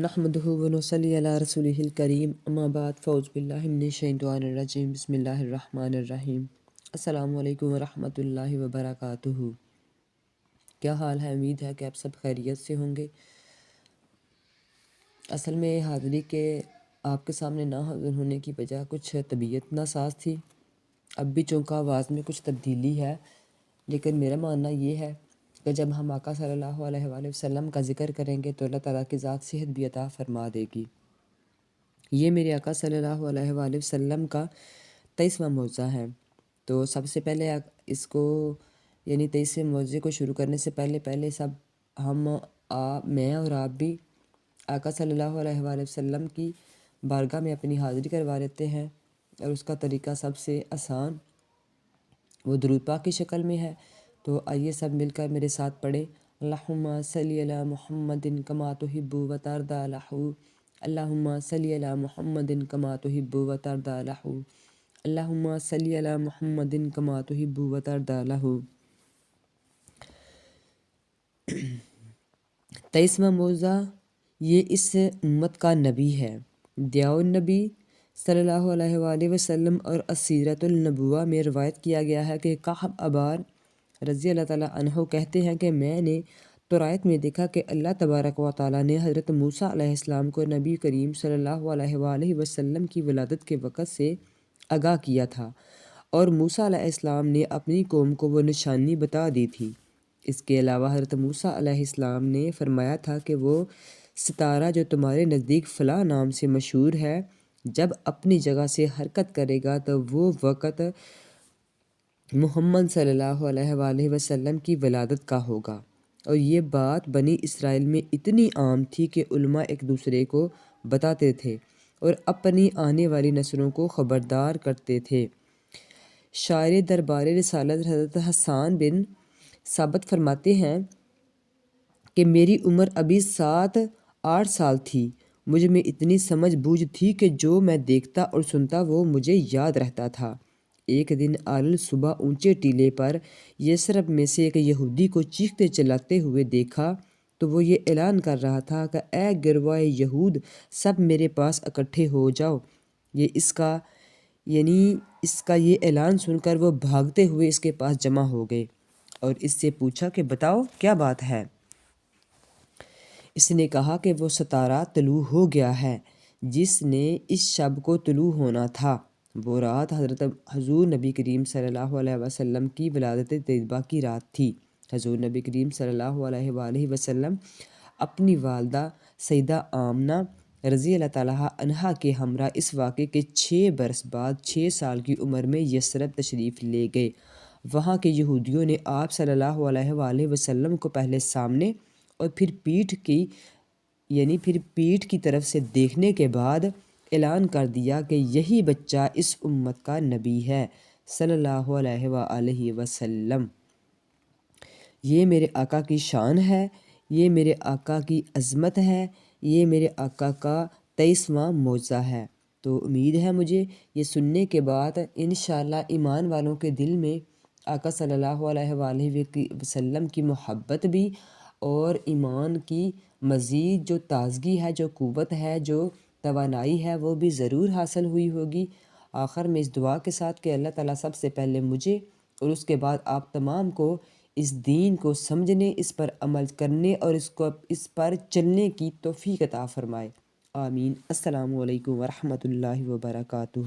نحمدہ ونصلی علی رسولہ الکریم اما بعد فاعوذ باللہ من الشیطان الرجیم بسم اللہ الرحمن الرحیم السلام علیکم ورحمۃ اللہ وبرکاتہ۔ کیا حال ہے؟ امید ہے کہ آپ سب خیریت سے ہوں گے۔ اصل میں حاضری کے آپ کے سامنے نہ حاضر ہونے کی وجہ کچھ طبیعت ناساز تھی۔ اب بھی چونکہ آواز میں کچھ تبدیلی ہے، لیکن میرا ماننا یہ ہے کہ جب ہم آقا صلی اللہ علیہ وآلہ وسلم کا ذکر کریں گے تو اللہ تعالیٰ کی ذات صحت بھی عطا فرما دے گی۔ یہ میرے آقا صلی اللہ علیہ وآلہ وسلم کا 23واں معجزہ ہے۔ تو سب سے پہلے اس کو یعنی 23ویں معجزے کو شروع کرنے سے پہلے سب میں اور آپ بھی آقا صلی اللہ علیہ وآلہ وسلم کی بارگاہ میں اپنی حاضری کروا لیتے ہیں، اور اس کا طریقہ سب سے آسان وہ درود پاک کی شکل میں ہے۔ تو آئیے سب مل کر میرے ساتھ پڑھیں، اللہم صلی علی محمد کما تحب و ترضی لہ، اللہم صلی علی محمد کما تحب و ترضی لہ، اللہم صلی علی محمد کما تحب و ترضی لہ۔ 23واں معجزہ یہ اس امت کا نبی ہے۔ ضیاء النبی صلی اللہ علیہ وآلہ وسلم اور السیرۃ النبوہ میں روایت کیا گیا ہے کہ کعب ابار رضی اللہ تعالیٰ عنہ کہتے ہیں کہ میں نے تورات میں دیکھا کہ اللہ تبارک و تعالیٰ نے حضرت موسیٰ علیہ السلام کو نبی کریم صلی اللہ علیہ وآلہ وسلم کی ولادت کے وقت سے آگاہ کیا تھا، اور موسیٰ علیہ السلام نے اپنی قوم کو وہ نشانی بتا دی تھی۔ اس کے علاوہ حضرت موسیٰ علیہ السلام نے فرمایا تھا کہ وہ ستارہ جو تمہارے نزدیک فلاں نام سے مشہور ہے، جب اپنی جگہ سے حرکت کرے گا تو وہ وقت محمد صلی اللہ علیہ وآلہ وسلم کی ولادت کا ہوگا۔ اور یہ بات بنی اسرائیل میں اتنی عام تھی کہ علماء ایک دوسرے کو بتاتے تھے اور اپنی آنے والی نسلوں کو خبردار کرتے تھے۔ شاعر دربار رسالت حضرت حسان بن ثابت فرماتے ہیں کہ میری عمر ابھی 7-8 سال تھی، مجھ میں اتنی سمجھ بوجھ تھی کہ جو میں دیکھتا اور سنتا وہ مجھے یاد رہتا تھا۔ ایک دن صبح اونچے ٹیلے پر یثرب میں سے ایک یہودی کو چیختے چلاتے ہوئے دیکھا تو وہ یہ اعلان کر رہا تھا کہ اے گروہ یہود، سب میرے پاس اکٹھے ہو جاؤ۔ اس کا یہ اعلان سن کر وہ بھاگتے ہوئے اس کے پاس جمع ہو گئے اور اس سے پوچھا کہ بتاؤ کیا بات ہے۔ اس نے کہا کہ وہ ستارہ طلوع ہو گیا ہے جس نے اس شب کو طلوع ہونا تھا۔ وہ رات حضور نبی کریم صلی اللہ علیہ وسلم کی ولادت طیبہ کی رات تھی۔ حضور نبی کریم صلی اللہ علیہ وآلہ وسلم اپنی والدہ سیدہ آمنہ رضی اللہ تعالیٰ عنہا کے ہمراہ اس واقعے کے 6 برس بعد 6 سال کی عمر میں یثرب تشریف لے گئے۔ وہاں کے یہودیوں نے آپ صلی اللہ علیہ وآلہ وسلم کو پہلے سامنے اور پھر پیٹھ کی طرف سے دیکھنے کے بعد اعلان کر دیا کہ یہی بچہ اس امت کا نبی ہے صلی اللہ علیہ وآلہ وسلم۔ یہ میرے آقا کی شان ہے، یہ میرے آقا کی عظمت ہے، یہ میرے آقا کا 23واں معجزہ ہے۔ تو امید ہے مجھے یہ سننے کے بعد انشاءاللہ ایمان والوں کے دل میں آقا صلی اللہ علیہ وآلہ وسلم کی محبت بھی اور ایمان کی مزید جو تازگی ہے، جو قوت ہے، جو توانائی ہے، وہ بھی ضرور حاصل ہوئی ہوگی۔ آخر میں اس دعا کے ساتھ کہ اللہ تعالیٰ سب سے پہلے مجھے اور اس کے بعد آپ تمام کو اس دین کو سمجھنے، اس پر عمل کرنے اور اس پر چلنے کی توفیق عطا فرمائے۔ آمین۔ السلام علیکم ورحمۃ اللہ وبرکاتہ۔